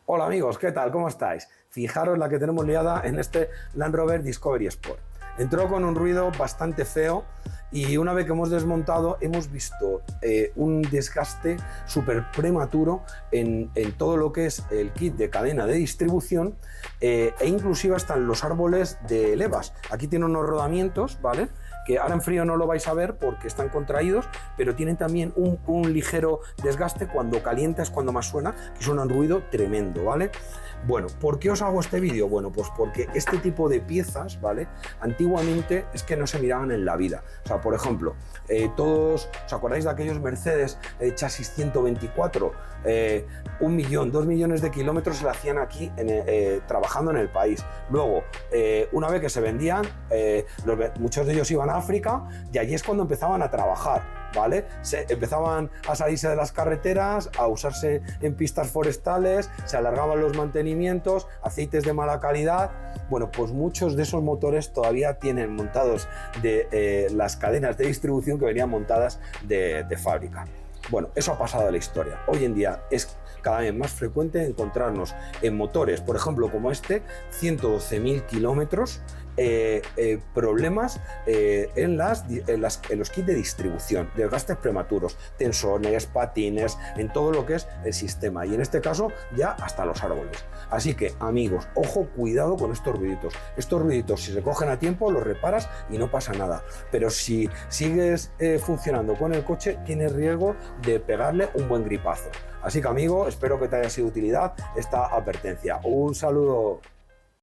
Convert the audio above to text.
Hola amigos, ¿qué tal? ¿Cómo estáis? Fijaros la que tenemos liada en este Land Rover Discovery Sport. Entró con un ruido bastante feo y una vez que hemos desmontado hemos visto un desgaste súper prematuro en todo lo que es el kit de cadena de distribución e inclusive hasta en los árboles de levas. Aquí tiene unos rodamientos, ¿vale? Que ahora en frío no lo vais a ver porque están contraídos, pero tienen también un ligero desgaste. Cuando calienta es cuando más suena, que suena un ruido tremendo, ¿vale? Bueno, ¿por qué os hago este vídeo? Bueno, pues porque este tipo de piezas, ¿vale? Antiguamente es que no se miraban en la vida. O sea, por ejemplo, todos, ¿os acordáis de aquellos Mercedes chasis 124? 1 millón, 2 millones de kilómetros se lo hacían aquí trabajando en el país. Luego, una vez que se vendían, muchos de ellos iban a África y allí es cuando empezaban a trabajar, ¿vale? Empezaban a salirse de las carreteras, a usarse en pistas forestales, se alargaban los mantenimientos, aceites de mala calidad. Bueno, pues muchos de esos motores todavía tienen montados las cadenas de distribución que venían montadas de fábrica. Bueno, eso ha pasado a la historia. Hoy en día es cada vez más frecuente encontrarnos en motores, por ejemplo, como este, 112.000 kilómetros, problemas en los kits de distribución, desgastes prematuros, tensones, patines, en todo lo que es el sistema y en este caso ya hasta los árboles. Así que amigos, ojo, cuidado con estos ruiditos. Estos ruiditos, si se cogen a tiempo, los reparas y no pasa nada, pero si sigues funcionando con el coche, tienes riesgo de pegarle un buen gripazo. Así que amigo, espero que te haya sido de utilidad esta advertencia. Un saludo.